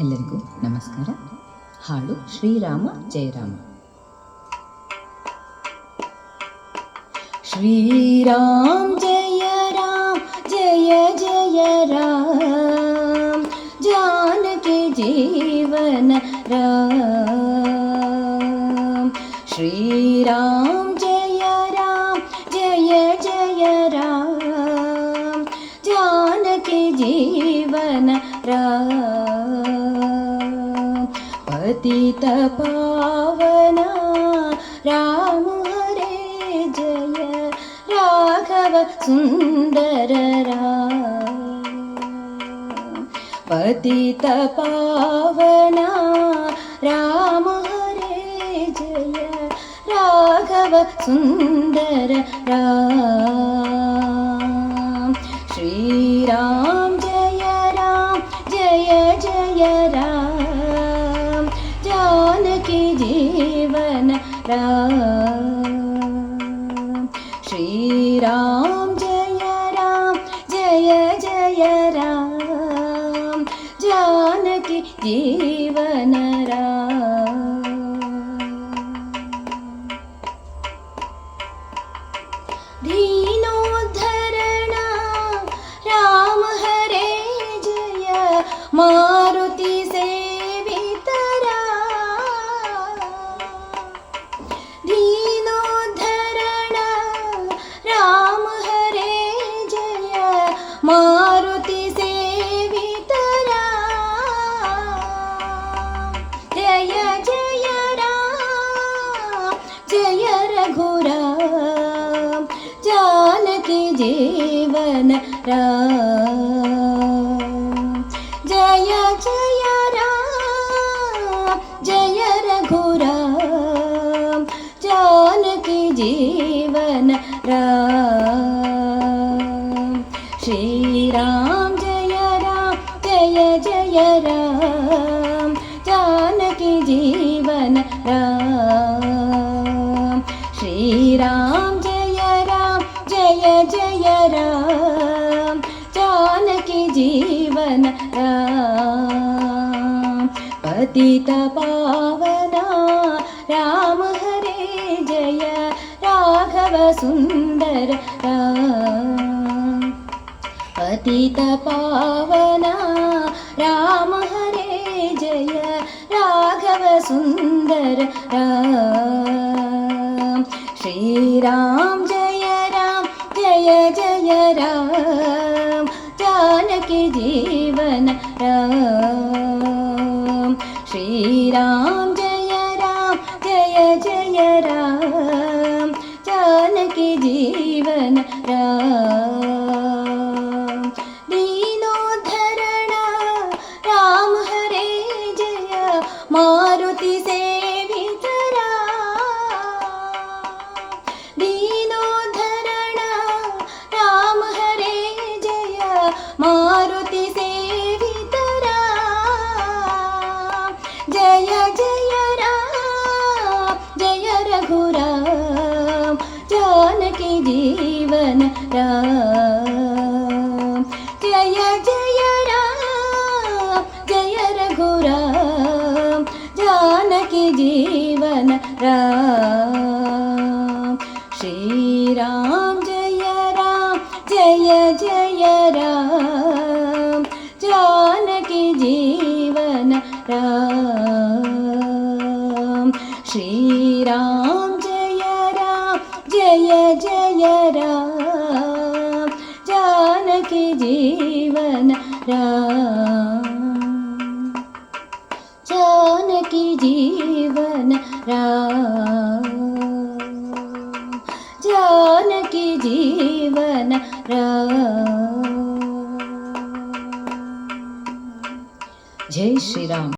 ಎಲ್ಲರಿಗೂ ನಮಸ್ಕಾರ. ಹಾಡು ಶ್ರೀರಾಮ ಜಯರಾಮ. ಶ್ರೀರಾಮ್ ಜಯ ರಾಮ್ ಜಯ ಜಯ ರಾಮ್, ಜಾನಕಿ ಜೀವನ ರಾಮ್. ಶ್ರೀರಾಮ್ ಜಯ ರಾಮ್ ಜಯ ಜಯ ರಾಮ್, ಜಾನಕಿ ಜೀವನ ರಾಮ್. पतित पावना राम हरे जय, राघव सुंदर राम. पतित पावना राम हरे जय, राघव सुंदर राम. श्री राम जय राम जय जय राम, जानकी जीवन राम. श्री राम जय राम जय जय राम, जानकी जीवन राम. दीनोद्धरणा राम हरे जय, मारुति सेवितरा. दीनोद्धरणा राम हरे जय, मारुति सेवितरा. जय जय राम जय रघुराम, जानकी जीवन राम. जय जय राम जय रघुराम, जानकी जीवन राम. श्री राम जय जय राम, जानकी जीवन राम. श्री राम जय जय राम, जानकी जीवन राम. पतित पावना राम हरे जय, राघव सुंदर राम. पतित पावना राम हरे जय, राघव सुंदर राम. श्री राम जय जय राम, जानकी जीवन राम. श्री राम जय जय राम, जानकी जीवन राम. दीनोद्धरणा राम हरे जय, मारुति सेवितरा. दीनोद्धरणा राम हरे जय, मारुति सेवितरा. जय जय राम जय रघुराम, जानकी जीवन राम. जय जय राम जय रघुराम, जानकी जीवन राम. श्री राम जय जय राम, जानकी जीवन राम. श्री राम जय जय राम, जानकी जीवन राम. जानकी जीवन राम, जानकी जीवन राम. जय श्री राम.